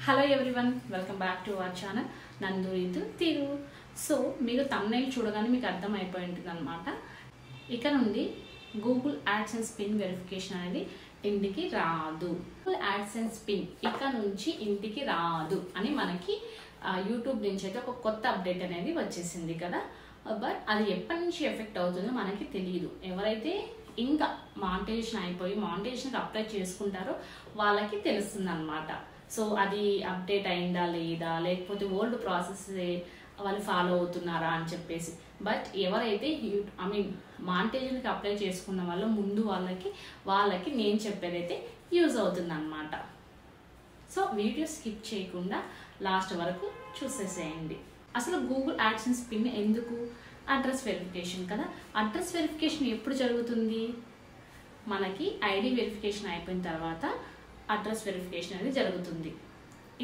Hello everyone, welcome back to our channel నందు ఇది తీరు. సో మీరు థంబ్నెయిల్ చూడగానే మీకు అర్థమైపోయి ఉంటుంది అనమాట. ఇక నుండి గూగుల్ యాడ్సెన్స్ పిన్ వెరిఫికేషన్ అనేది ఇంటికి రాదు. గూగుల్ యాడ్సెన్స్ పిన్ ఇక నుంచి ఇంటికి రాదు అని మనకి యూట్యూబ్ నుంచి అయితే ఒక కొత్త అప్డేట్ అనేది వచ్చేసింది కదా. బట్ అది ఎప్పటి నుంచి ఎఫెక్ట్ అవుతుందో మనకి తెలియదు. ఎవరైతే ఇంకా మానిటైజేషన్ అయిపోయి మానిటైజేషన్కి అప్లై చేసుకుంటారో వాళ్ళకి తెలుస్తుంది అనమాట. సో అది అప్డేట్ అయిందా లేదా, లేకపోతే ఓల్డ్ ప్రాసెస్ వాళ్ళు ఫాలో అవుతున్నారా అని చెప్పేసి. బట్ ఎవరైతే మానిటైజేషన్కి అప్లై చేసుకున్న వాళ్ళు ముందు వాళ్ళకి నేను చెప్పేదైతే యూజ్ అవుతుంది అనమాట. సో వీడియో స్కిప్ చేయకుండా లాస్ట్ వరకు చూసేసేయండి. అసలు గూగుల్ యాడ్సెన్స్ పిన్ ఎందుకు? అడ్రస్ వెరిఫికేషన్ కదా. అడ్రస్ వెరిఫికేషన్ ఎప్పుడు జరుగుతుంది? మనకి ఐడి వెరిఫికేషన్ అయిపోయిన తర్వాత అడ్రస్ వెరిఫికేషన్ అనేది జరుగుతుంది.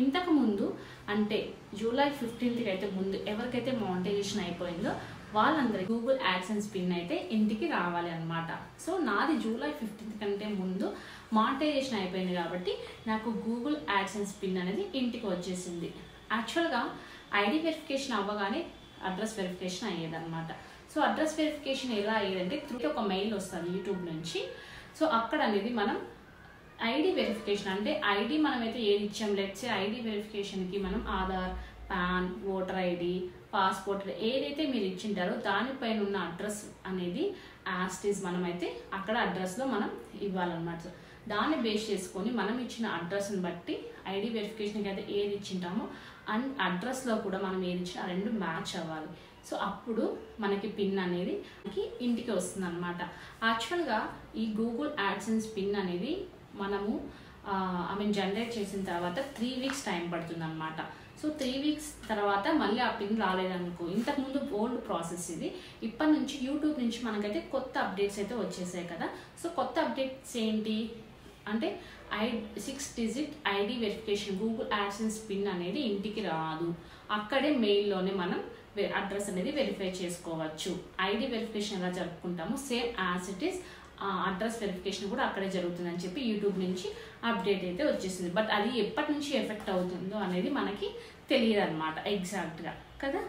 ఇంతకు ముందు అంటే జూలై 15కి అయితే ముందు ఎవరికైతే మానిటైజేషన్ అయిపోయిందో వాళ్ళందరికీ గూగుల్ యాడ్సెన్స్ పిన్ అయితే ఇంటికి రావాలి అనమాట. సో నాది జూలై 15 కంటే ముందు మానిటైజేషన్ అయిపోయింది కాబట్టి నాకు గూగుల్ యాడ్సెన్స్ పిన్ అనేది ఇంటికి వచ్చేసింది. యాక్చువల్గా ఐడి వెరిఫికేషన్ అవ్వగానే అడ్రస్ వెరిఫికేషన్ అయ్యేదన్నమాట. సో అడ్రస్ వెరిఫికేషన్ ఎలా అయ్యేదంటే ఒక మెయిల్ వస్తుంది యూట్యూబ్ నుంచి. సో అక్కడ అనేది మనం ఐడి వెరిఫికేషన్ అంటే ఐడి మనమైతే ఏది ఇచ్చాం, లెట్సే ఐడి వెరిఫికేషన్కి మనం Aadhaar, pan, voter ID, passport ఏదైతే మీరు ఇచ్చింటారో దానిపైన ఉన్న అడ్రస్ అనేది యాస్టీస్ మనమైతే అక్కడ అడ్రస్లో మనం ఇవ్వాలన్నమాట. దాన్ని బేస్ చేసుకొని మనం ఇచ్చిన అడ్రస్ని బట్టి ఐడి వెరిఫికేషన్కి అయితే ఏది ఇచ్చింటామో అండ్ అడ్రస్లో కూడా మనం ఏది ఇచ్చినా రెండు మ్యాచ్ అవ్వాలి. సో అప్పుడు మనకి పిన్ అనేది ఇంటికి వస్తుంది అనమాట. యాక్చువల్గా ఈ గూగుల్ యాడ్సెన్స్ పిన్ అనేది మనము జనరేట్ చేసిన తర్వాత 3 వీక్స్ టైం పడుతుంది అనమాట. సో 3 వీక్స్ తర్వాత మళ్ళీ ఆ పిన్ రాలేదనుకో, ఇంతకుముందు ఓల్డ్ ప్రాసెస్ ఇది. ఇప్పటి నుంచి యూట్యూబ్ నుంచి మనకైతే కొత్త అప్డేట్స్ అయితే వచ్చేసాయి కదా. సో కొత్త అప్డేట్స్ ఏంటి అంటే 6 digit ID verification Google AdSense pin అనేది ఇంటికి రాదు. అక్కడే మెయిల్లోనే మనం అడ్రస్ అనేది వెరిఫై చేసుకోవచ్చు. ఐడి వెరిఫికేషన్ ఎలా జరుపుకుంటామో same as it is address verification కూడా అక్కడే జరుగుతుందని చెప్పి యూట్యూబ్ నుంచి అప్డేట్ అయితే వచ్చేసింది. బట్ అది ఎప్పటి నుంచి ఎఫెక్ట్ అవుతుందో అనేది మనకి తెలియదు అనమాట ఎగ్జాక్ట్గా కదా.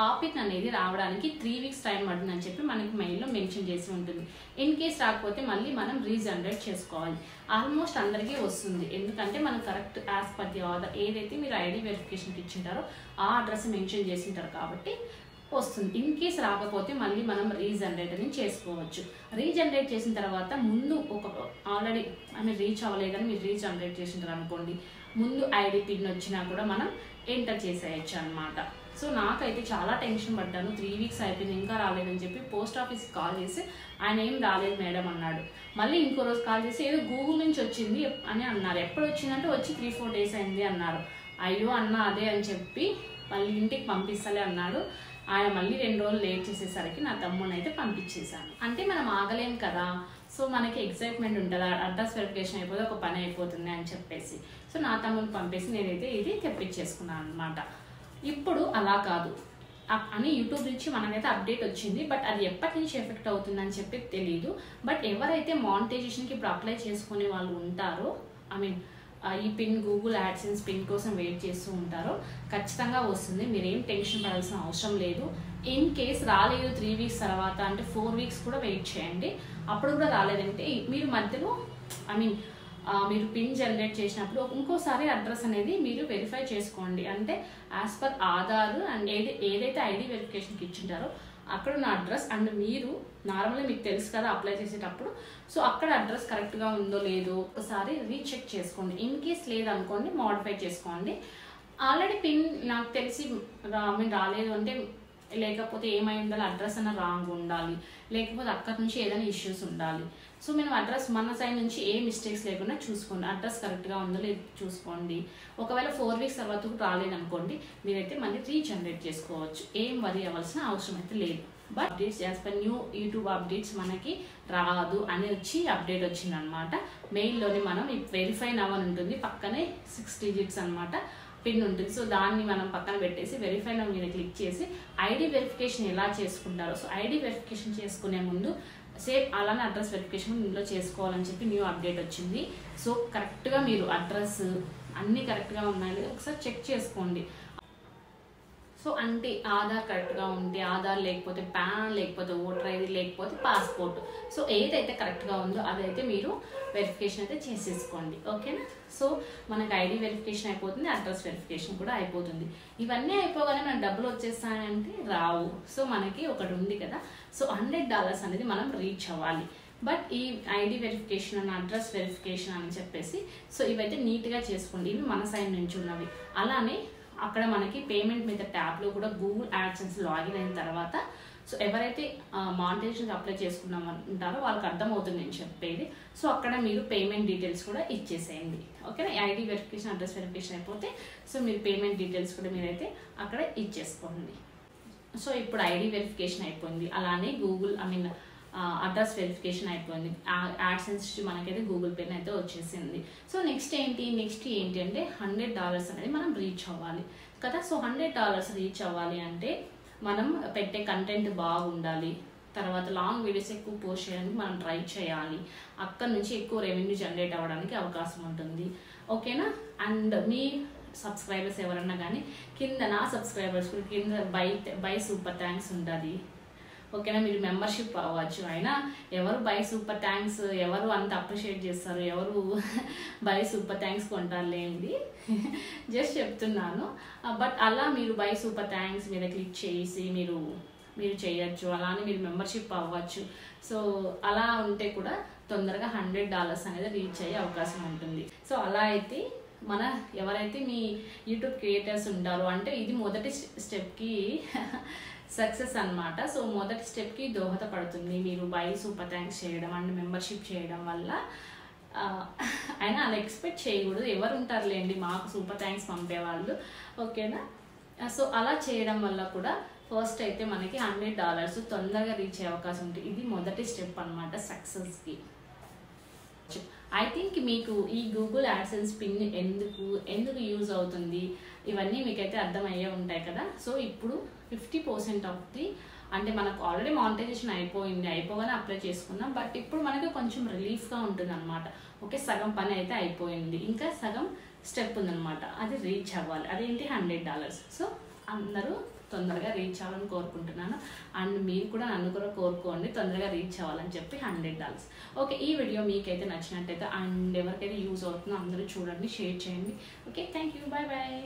ఆ పిన్ అనేది రావడానికి 3 వీక్స్ టైం పడుతుందని చెప్పి మనకి మెయిల్లో మెన్షన్ చేసి ఉంటుంది. ఇన్ కేస్ రాకపోతే మళ్ళీ మనం రీజనరేట్ చేసుకోవాలి. ఆల్మోస్ట్ అందరికీ వస్తుంది, ఎందుకంటే మనం correct as per the order ఏదైతే మీరు ఐడి వెరిఫికేషన్కి ఇచ్చింటారో ఆ అడ్రస్ మెన్షన్ చేసింటారు కాబట్టి వస్తుంది. ఇన్ కేస్ రాకపోతే మళ్ళీ మనం రీజనరేట్ అని చేసుకోవచ్చు. రీజనరేట్ చేసిన తర్వాత ముందు ఒక ఆల్రెడీ రీచ్ అవ్వలేదని మీరు రీజనరేట్ చేసింటారు అనుకోండి, ముందు ఐడి పిన్ వచ్చినా కూడా మనం ఎంటర్ చేసేయచ్చు అనమాట. సో నాకైతే చాలా టెన్షన్ పడ్డాను. 3 వీక్స్ అయిపోయింది ఇంకా రాలేదని చెప్పి పోస్ట్ ఆఫీస్కి కాల్ చేసి ఆయన ఏం రాలేదు మేడం అన్నాడు. మళ్ళీ ఇంకో రోజు కాల్ చేసి ఏదో గూగుల్ నుంచి వచ్చింది అని అన్నారు. ఎప్పుడు వచ్చిందంటే వచ్చి 3-4 డేస్ అయింది అన్నారు. అయ్యో అన్న అదే అని చెప్పి మళ్ళీ ఇంటికి పంపిస్తలే అన్నాడు. ఆయన మళ్ళీ 2 రోజులు లేట్ చేసేసరికి నా తమ్ముని అయితే పంపించేశాను. అంటే మనం ఆగలేం కదా. సో మనకి ఎక్సైట్మెంట్ ఉంటుంది, అడ్రస్ వెరిఫికేషన్ అయిపోతే ఒక పని అయిపోతుంది అని చెప్పేసి. సో నా తమ్ముని పంపేసి నేనైతే ఇది తెప్పించేసుకున్నాను అనమాట. ఇప్పుడు అలా కాదు అని యూట్యూబ్ నుంచి మనకైతే అప్డేట్ వచ్చింది. బట్ అది ఎప్పటి నుంచి ఎఫెక్ట్ అవుతుందని చెప్పి తెలియదు. బట్ ఎవరైతే మానిటైజేషన్కి ఇప్పుడు అప్లై చేసుకునే వాళ్ళు ఉంటారో ఈ పిన్ గూగుల్ యాడ్సెన్స్ పిన్ కోసం వెయిట్ చేస్తూ ఉంటారో ఖచ్చితంగా వస్తుంది. మీరేం టెన్షన్ పడాల్సిన అవసరం లేదు. ఇన్ కేస్ రాలేదు 3 వీక్స్ తర్వాత అంటే 4 వీక్స్ కూడా వెయిట్ చేయండి. అప్పుడు కూడా రాలేదంటే మీరు మధ్యలో మీరు పిన్ జనరేట్ చేసినప్పుడు ఇంకోసారి అడ్రస్ అనేది మీరు వెరిఫై చేసుకోండి. అంటే యాజ్ పర్ ఆధార్ అండ్ ఏదైతే ఐడి వెరిఫికేషన్కి ఇచ్చింటారో అక్కడ ఉన్న అడ్రస్ అండ్ మీరు నార్మల్గా మీకు తెలుసు కదా అప్లై చేసేటప్పుడు. సో అక్కడ అడ్రస్ కరెక్ట్గా ఉందో లేదో ఒకసారి రీచెక్ చేసుకోండి. ఇన్ కేస్ లేదనుకోండి మోడిఫై చేసుకోండి. ఆల్రెడీ పిన్ నాకు తెలిసి రాలేదు అంటే లేకపోతే ఏమై ఉండాలి, అడ్రస్ అన్న రాంగ్ ఉండాలి, లేకపోతే అక్కడి నుంచి ఏదైనా ఇష్యూస్ ఉండాలి. సో మేము అడ్రస్ మన సైడ్ నుంచి ఏ మిస్టేక్స్ లేకుండా చూసుకోండి. అడ్రస్ కరెక్ట్గా ఉందో లేదు చూసుకోండి. ఒకవేళ 4 వీక్స్ తర్వాత రాలేదనుకోండి మీరైతే మళ్ళీ రీజనరేట్ చేసుకోవచ్చు. ఏం వరీ అవ్వాల్సిన అవసరం అయితే లేదు. But updates as per new YouTube updates మనకి రాదు అని అప్డేట్ వచ్చిందనమాట. మెయిల్లోనే మనం వెరిఫై నవ్ అని ఉంటుంది, పక్కనే 6 డిజిట్స్ అనమాట పిన్ ఉంటుంది. సో దాన్ని మనం పక్కన పెట్టేసి వెరిఫై నవ్ మీద క్లిక్ చేసి ఐడి వెరిఫికేషన్ ఎలా చేసుకుంటారో సో ఐడి వెరిఫికేషన్ చేసుకునే ముందు సేమ్ అలానే అడ్రస్ వెరిఫికేషన్ ఇందులో చేసుకోవాలని చెప్పి న్యూ అప్డేట్ వచ్చింది. సో కరెక్ట్గా మీరు అడ్రస్ అన్నీ కరెక్ట్గా ఉన్నాయని ఒకసారి చెక్ చేసుకోండి. సో అంటే ఆధార్ కరెక్ట్గా ఉంటే ఆధార్, లేకపోతే పాన్, లేకపోతే ఓటర్ ఐడి, లేకపోతే పాస్పోర్ట్, సో ఏదైతే కరెక్ట్గా ఉందో అదైతే మీరు వెరిఫికేషన్ అయితే చేసేసుకోండి. ఓకేనా? సో మనకు ఐడి వెరిఫికేషన్ అయిపోతుంది, అడ్రస్ వెరిఫికేషన్ కూడా అయిపోతుంది. ఇవన్నీ అయిపోగానే మనకు డబ్బులు వచ్చేస్తాయంటే రావు. సో మనకి ఒకటి ఉంది కదా, సో $100 అనేది మనం రీచ్ అవ్వాలి. బట్ ఈ ID verification and address verification అని చెప్పేసి సో ఇవైతే నీట్గా చేసుకోండి. ఇవి మన సైడ్ నుంచి ఉన్నవి. అలానే అక్కడ మనకి పేమెంట్ మీద ట్యాబ్లో కూడా గూగుల్ యాడ్సెన్స్ లాగిన్ అయిన తర్వాత సో ఎవరైతే మానిటైజేషన్ అప్లై చేసుకున్నామంటారో వాళ్ళకి అర్థమవుతుంది నేను చెప్పేది. సో అక్కడ మీరు పేమెంట్ డీటెయిల్స్ కూడా ఇచ్చేసేయండి. ఓకేనా? ఐడి వెరిఫికేషన్, అడ్రస్ వెరిఫికేషన్ అయిపోతే సో మీరు పేమెంట్ డీటెయిల్స్ కూడా మీరైతే అక్కడ ఇచ్చేసుకోండి. సో ఇప్పుడు ఐడి వెరిఫికేషన్ అయిపోయింది, అలానే గూగుల్ అడ్రస్ వెరిఫికేషన్ అయిపోయింది, యాడ్సెన్స్ మనకైతే గూగుల్ పేని అయితే వచ్చేసింది. సో నెక్స్ట్ ఏంటి అంటే $100 అనేది మనం రీచ్ అవ్వాలి కదా. సో $100 రీచ్ అవ్వాలి అంటే మనం పెట్టే కంటెంట్ బాగుండాలి, తర్వాత లాంగ్ వీడియోస్ ఎక్కువ పోస్ట్ చేయడానికి మనం ట్రై చేయాలి. అక్కడ నుంచి ఎక్కువ రెవెన్యూ జనరేట్ అవ్వడానికి అవకాశం ఉంటుంది. ఓకేనా? అండ్ మీ సబ్స్క్రైబర్స్ ఎవరన్నా కానీ కింద నా సబ్స్క్రైబర్స్ కూడా కింద బై సూపర్ థ్యాంక్స్ ఉంటుంది. ఓకేనా? మీరు మెంబర్షిప్ అవ్వచ్చు. అయినా ఎవరు బై సూపర్ థ్యాంక్స్, ఎవరు అంత అప్రిషియేట్ చేస్తారు, ఎవరు బై సూపర్ థ్యాంక్స్ కొంటారులేండి, జస్ట్ చెప్తున్నాను. బట్ అలా మీరు బై సూపర్ థ్యాంక్స్ మీద క్లిక్ చేసి మీరు చేయొచ్చు. అలానే మీరు మెంబర్షిప్ అవ్వచ్చు. సో అలా ఉంటే కూడా తొందరగా $100 అనేది రీచ్ అయ్యే అవకాశం ఉంటుంది. సో అలా అయితే మన ఎవరైతే మీ యూట్యూబ్ క్రియేటర్స్ ఉంటారో అంటే ఇది మొదటి స్టెప్కి సక్సెస్ అన్నమాట. సో మొదటి స్టెప్కి దోహదపడుతుంది మీరు బై సూపర్ థ్యాంక్స్ చేయడం అండ్ మెంబర్షిప్ చేయడం వల్ల. అయినా అలా ఎక్స్పెక్ట్ చేయకూడదు, ఎవరు ఉంటారులేండి మాకు సూపర్ థ్యాంక్స్ పంపేవాళ్ళు. ఓకేనా? సో అలా చేయడం వల్ల కూడా ఫస్ట్ అయితే మనకి $100 తొందరగా రీచ్ అయ్యే అవకాశం ఉంటుంది. ఇది మొదటి స్టెప్ అన్నమాట సక్సెస్కి. ఐ థింక్ మీకు ఈ గూగుల్ యాడ్సెన్స్ పిన్ ఎందుకు యూజ్ అవుతుంది ఇవన్నీ మీకైతే అర్థమయ్యే ఉంటాయి కదా. సో ఇప్పుడు 50% ఆఫ్ ది అంటే మనకు ఆల్రెడీ మానిటైజేషన్ అయిపోగానే అప్లై చేసుకున్నాం. బట్ ఇప్పుడు మనకి కొంచెం రిలీఫ్గా ఉంటుంది అనమాట. ఓకే, సగం పని అయితే అయిపోయింది, ఇంకా సగం స్టెప్ ఉందన్నమాట, అది రీచ్ అవ్వాలి. అదేంటి $100. సో అందరూ తొందరగా రీచ్ అవ్వాలని కోరుకుంటున్నాను. అండ్ మీరు కూడా నన్ను కూడా కోరుకోండి తొందరగా రీచ్ అవ్వాలని చెప్పి $100. ఓకే, ఈ వీడియో మీకైతే నచ్చినట్టయితే అండ్ ఎవరికైతే యూజ్ అవుతుందో అందరూ చూడండి, షేర్ చేయండి. Okay, thank you, bye bye.